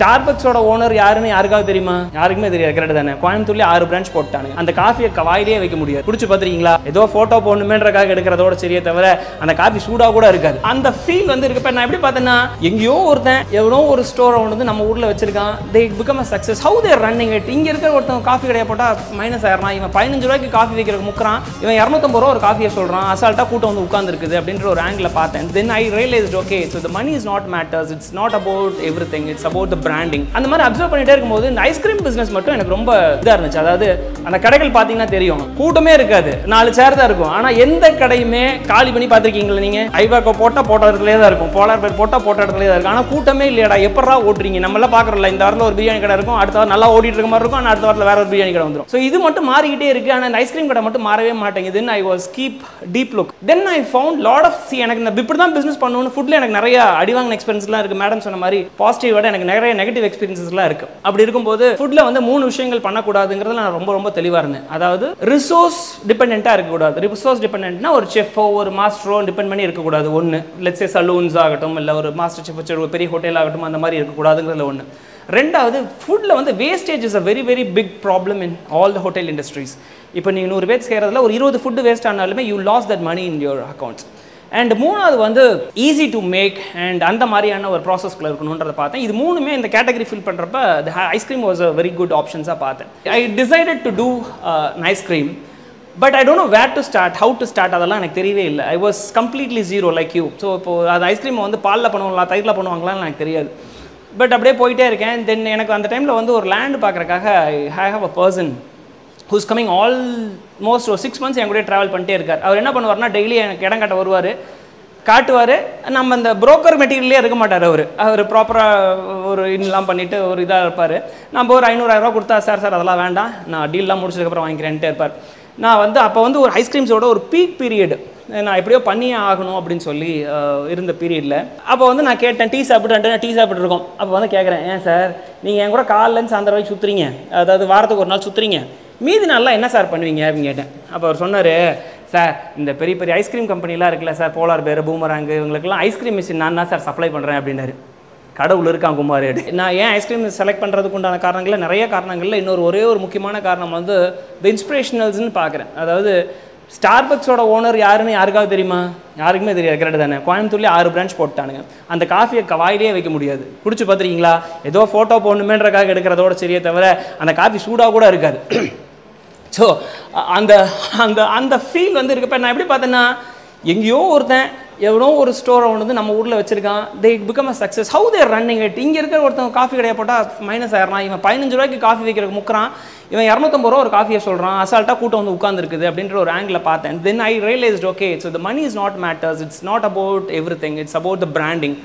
ஸ்டார்பக்ஸோட owner யாருன்னு யாருக்காவது தெரியுமா? யாருக்குமே தெரியாது. கரெக்ட் தானே? கோயம்புத்தூர்ல 6 பிரான்ச் போட்டானுங்க. அந்த காஃபியை வாயிலே வைக்க முடியாது. குடிச்சு பாத்துறீங்களா? ஏதோ போட்டோ போடணுமேன்றக்காக எடுக்கிறதோட சரியே தவிர அந்த காஃபி சூடா கூட இருக்காது. அந்த ஃபீல் வந்து இருக்கப்ப நான் எப்படி பார்த்தேன்னா, எங்கேயோ ஒருத்தன் எவ்வளோ ஒரு ஸ்டோரை வந்து நம்ம ஊர்ல வச்சிருக்கான். they become a success. how they are running it. இங்க இருக்கிற ஒருத்தன் காஃபி கடையை போட்டா மைனஸ் ஆயிரலாம். இவன் 15 ரூபாய்க்கு காஃபி வைக்கிறதுக்கு முக்குறான். இவன் 250 ரூபா ஒரு காஃபியை சொல்றான். அசால்ட்டா கூட்டம் வந்து உட்கார்ந்து இருக்குது அப்படின்ற ஒரு ஆங்கிள் பார்த்தேன். then I realized okay, so the money is not matters. it's not about everything. it's about the branding. அந்த மாதிரி அப்சர்வ் பண்ணிட்டே இருக்கும்போது இந்த ஐஸ்கிரீம் பிசினஸ் மட்டும் எனக்கு ரொம்ப இதா இருந்துச்சு. அதாவது அந்த கடைகள் பாத்தீங்கன்னா தெரியும், கூட்டமே இருக்காது, 4 சேர் தான் இருக்கும். ஆனா எந்த கடையுமே காலி பண்ணி பாத்திருக்கீங்களா நீங்க? ஐவாக்கோ போட்ட இடத்துலயே தான் இருக்கும், போலார் பேர் போட்ட இடத்துலயே தான் இருக்கும். ஆனா கூட்டமே இல்லையடா, எப்படா ஓட்டுறீங்க? நம்ம எல்லாம் பாக்குறோம்ல, இந்த வாரத்துல ஒரு பிரியாணி கடை இருக்கும், அடுத்த வாரம் நல்லா ஓடிட்டு இருக்க மாதிரி இருக்கும், ஆனா அடுத்த வாரத்துல வேற ஒரு பிரியாணி கடை வந்துடும். ஸோ இது மட்டும் மாறிக்கிட்டே இருக்கு. ஆனா இந்த ஐஸ்கிரீம் கடை மட்டும் மாறவே மாட்டேங்குது. Then I was keep deep look. Then I found lot of எனக்கு இந்த இப்படி தான் பிசினஸ் பண்ணணும்னு ஃபுட்ல எனக்கு நிறைய அடிவாங்க எக்ஸ்பீரியன்ஸ்லாம் இருக்கு. மேடம் சொன்ன மாதிரி பாசிட்டிவ் விட எனக்கு நிறைய நெகட்டிவ் எக்ஸ்பீரியன்ஸ்லாம் இருக்கு. அப்படி இருக்கும்போது ஃபுட்ல வந்து 3 விஷயங்கள் பண்ணக்கூடாதுங்கிறதுல நான் ரொம்ப ரொம்ப தெளிவா இருந்தேன். அதாவது ரிசோர்ஸ் டிபெண்டா இருக்கக்கூடாது. ரிசோர்ஸ் டிபெண்டா ஒரு செஃபோ ஒரு மாஸ்டரோ டிபெண்ட் பண்ணி இருக்கக்கூடாது. ஒன்று லெட்ஸ் சே சலூன்ஸ் ஆகட்டும், இல்லை ஒரு மாஸ்டர் செஃப் வச்சு ஒரு பெரிய ஹோட்டல் ஆகட்டும், அந்த மாதிரி இருக்கக்கூடாதுங்கிறதுல ஒன்று. ரெண்டாவது, ஃபுட்டில் வந்து wastage is a very very big problem in all the hotel industries. இப்போ நீங்கள் 100 பேர் செய்கிறதுல ஒரு 20 ஃபுட்டு வேஸ்ட் ஆனாலுமே you loss that money in your accounts. And மூணாவது வந்து ஈஸி டு மேக் அண்ட் அந்த மாதிரியான ஒரு ப்ராசஸ்க்குள்ள இருக்கணுன்றதை பார்த்தேன். இது மூணுமே இந்த கேட்டகரி ஃபில் பண்ணுறப்ப ice cream was a very good ஆப்ஷன்ஸாக பார்த்தேன். I decided to do ice cream, but I don't know where to start, how to start, அதெல்லாம் எனக்கு தெரியவே இல்லை. I was completely zero like you. So இப்போ அது ஐஸ்கிரீம் வந்து பாலில் பண்ணுவாங்களா தயிரில் பண்ணுவாங்களான்னு எனக்கு தெரியாது. பட் அப்படியே போயிட்டே இருக்கேன். தென் எனக்கு அந்த டைமில் வந்து ஒரு லேண்டு பார்க்குறக்காக I have a person who's coming almost 6 months என் கூட ட்ராவல் பண்ணிட்டே இருக்கார். அவர் என்ன பண்ணுவார்னா, டெய்லி எனக்கு இடம் காட்ட வருவார், காட்டுவார். நம்ம இந்த புரோக்கர் மெட்டீரியலே இருக்க மாட்டார். அவர் ப்ராப்பராக ஒரு இன்னெலாம் பண்ணிவிட்டு ஒரு இதாக இருப்பார். நம்ம ஒரு 500,000 ரூபா கொடுத்தா சார் அதெல்லாம் வேண்டாம், நான் டீல்லாம் முடிச்சதுக்கப்புறம் வாங்கிக்கிறேன்ட்டே இருப்பார். நான் வந்து அப்போ வந்து ஒரு ஐஸ்கிரீம்ஸோட ஒரு பீக் பீரியடு நான் எப்படியோ பண்ணியே ஆகணும் அப்படின்னு சொல்லி இருந்த பீரியடில் அப்போ வந்து நான் கேட்டேன், டீ சாப்பிட்டுருக்கோம். அப்போ வந்து கேட்குறேன், ஏன் சார் நீங்கள் என் கூட காலையிலேருந்து சாயந்தரம் வரைக்கும் சுற்றுறீங்க, அதாவது வாரத்துக்கு ஒரு நாள் சுற்றுறீங்க, மீதி நாள்லாம் என்ன சார் பண்ணுவீங்க அப்படின்னு கேட்டேன். அப்போ அவர் சொன்னார், சார் இந்த பெரிய பெரிய ஐஸ்கிரீம் கம்பெனிலாம் இருக்குல்ல சார், போலார் பேர் பூமராங்கு, இவங்களுக்கெல்லாம் ஐஸ்கிரீம் மிஷின் நான் தான் சார் சப்ளை பண்ணுறேன் அப்படின்னாரு. கடவுள் இருக்கான் குமார். நான் ஏன் ஐஸ்கிரீம் செலக்ட் பண்ணுறதுக்கு உண்டான காரணங்களில் நிறைய காரணங்களில் இன்னொரு ஒரே ஒரு முக்கியமான காரணம் வந்து த இன்ஸ்பிரேஷனல்ஸ்ன்னு பார்க்குறேன். அதாவது ஸ்டார்பக்ஸோட ஓனர் யாருன்னு யாருக்காவது தெரியுமா? யாருக்குமே தெரியாது. கரெக்ட் தானே? கோயம்புத்தூர்ல 6 பிரான்ச் போட்டானுங்க. அந்த காஃபியை வாயிலே வைக்க முடியாது. குடிச்சு பார்த்துருக்கீங்களா? ஏதோ ஃபோட்டோ போடணுமேன்றக்காக எடுக்கிறதோட சரியே தவிர அந்த காஃபி சூடாக கூட இருக்காது. ஸோ அந்த அந்த அந்த ஃபீல் வந்து இருக்கப்ப நான் எப்படி பார்த்தேன்னா, எங்கேயோ ஒருத்தன் எவ்வளோ ஒரு ஸ்டோரை வந்து நம்ம ஊரில் வச்சிருக்கான். they become a success. how they are running it. இங்கே இருக்கிற ஒருத்தன் காஃபி கடையை போட்டால் மைனஸ் ஆயிரலாம். இவன் 15 ரூபாய்க்கு காஃபி வைக்கிறதுக்கு முக்குறான். இவன் 250 ரூபா ஒரு காஃபியை சொல்கிறான். அசால்ட்டாக கூட்டம் வந்து உட்கார்ந்துருக்குது அப்படின்ற ஒரு ஆங்கிள் பார்த்தேன். then I realized okay, so the money is not matters. it's not about everything. it's about the branding.